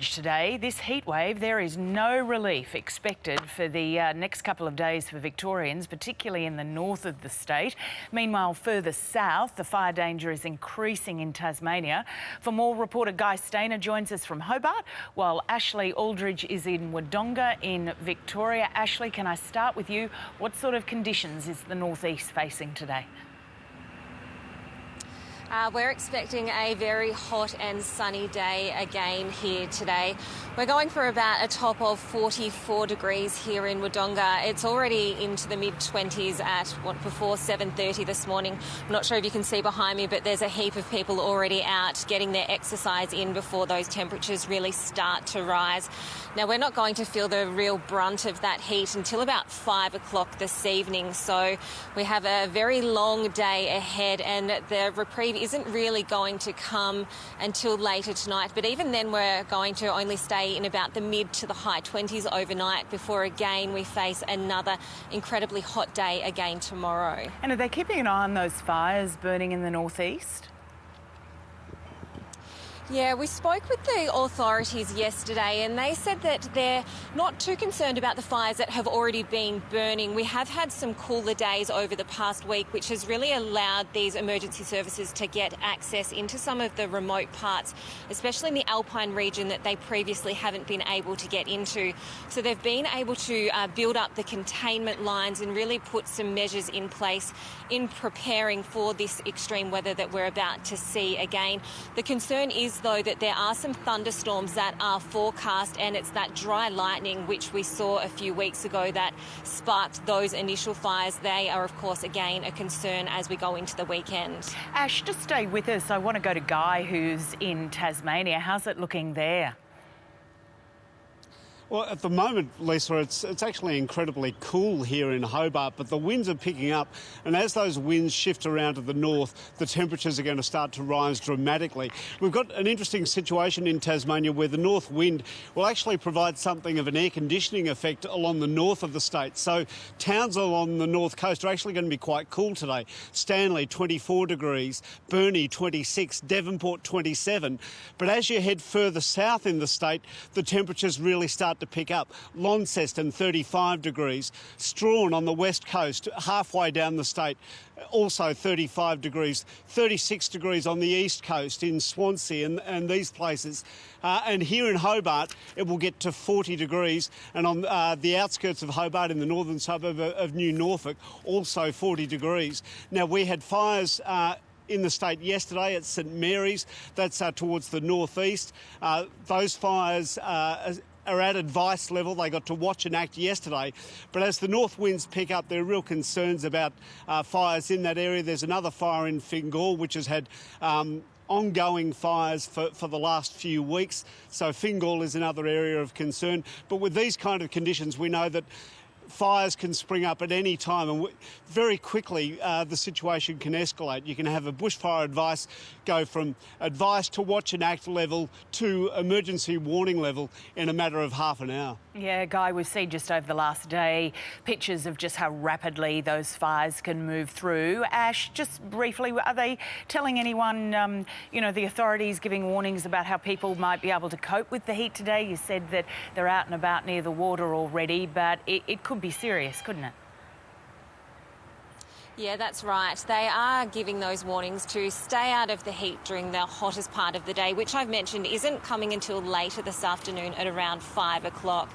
Today, this heat wave, there is no relief expected for the next couple of days for Victorians, particularly in the north of the state. Meanwhile, further south, the fire danger is increasing in Tasmania. For more, reporter Guy Stainer joins us from Hobart, while Ashley Aldridge is in Wodonga in Victoria. Ashley, can I start with you? What sort of conditions is the northeast facing today? We're expecting a very hot and sunny day again here today. We're going for about a top of 44 degrees here in Wodonga. It's already into the mid-20s before 7:30 this morning. I'm not sure if you can see behind me, but there's a heap of people already out getting their exercise in before those temperatures really start to rise. Now, we're not going to feel the real brunt of that heat until about 5 o'clock this evening. So we have a very long day ahead, and the reprieve isn't really going to come until later tonight. But even then, we're going to only stay in about the mid to the high 20s overnight before again we face another incredibly hot day again tomorrow. And are they keeping an eye on those fires burning in the northeast? Yeah, we spoke with the authorities yesterday and they said that they're not too concerned about the fires that have already been burning. We have had some cooler days over the past week, which has really allowed these emergency services to get access into some of the remote parts, especially in the Alpine region that they previously haven't been able to get into. So they've been able to build up the containment lines and really put some measures in place in preparing for this extreme weather that we're about to see again. The concern is, though, that there are some thunderstorms that are forecast, and it's that dry lightning which we saw a few weeks ago that sparked those initial fires. They are, of course, again a concern as we go into the weekend. Ash, just stay with us. I want to go to Guy, who's in Tasmania. How's it looking there? Well, at the moment, Lisa, it's actually incredibly cool here in Hobart, but the winds are picking up, and as those winds shift around to the north, the temperatures are going to start to rise dramatically. We've got an interesting situation in Tasmania where the north wind will actually provide something of an air conditioning effect along the north of the state. So towns along the north coast are actually going to be quite cool today. Stanley, 24 degrees, Burnie, 26, Devonport, 27. But as you head further south in the state, the temperatures really start to pick up. Launceston, 35 degrees. Strahan on the west coast, halfway down the state, also 35 degrees. 36 degrees on the east coast in Swansea and these places. And here in Hobart, it will get to 40 degrees. And on the outskirts of Hobart, in the northern suburb of New Norfolk, also 40 degrees. Now, we had fires in the state yesterday at St Mary's. That's towards the northeast. Those fires are at advice level. They got to watch and act yesterday. But as the north winds pick up, there are real concerns about fires in that area. There's another fire in Fingal, which has had ongoing fires for the last few weeks. So Fingal is another area of concern. But with these kind of conditions, we know that fires can spring up at any time, and very quickly the situation can escalate. You can have a bushfire advice go from advice to watch and act level to emergency warning level in a matter of half an hour. Yeah, Guy, we've seen just over the last day pictures of just how rapidly those fires can move through. Ash, just briefly, are they telling anyone, the authorities giving warnings about how people might be able to cope with the heat today? You said that they're out and about near the water already, but it could be serious, couldn't it? Yeah, that's right. They are giving those warnings to stay out of the heat during the hottest part of the day, which I've mentioned isn't coming until later this afternoon at around 5 o'clock.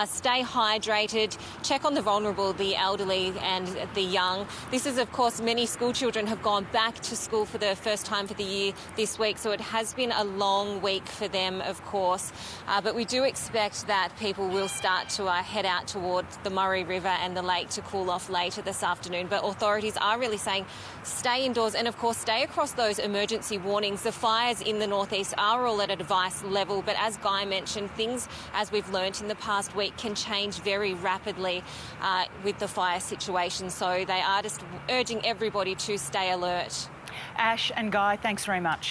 Stay hydrated, check on the vulnerable, the elderly and the young. This is, of course, many school children have gone back to school for the first time for the year this week, so it has been a long week for them, of course. But we do expect that people will start to head out towards the Murray River and the lake to cool off later this afternoon. But authorities are really saying stay indoors and, of course, stay across those emergency warnings. The fires in the northeast are all at advice level, but as Guy mentioned, things, as we've learnt in the past week, can change very rapidly with the fire situation. So they are just urging everybody to stay alert. Ash and Guy, thanks very much.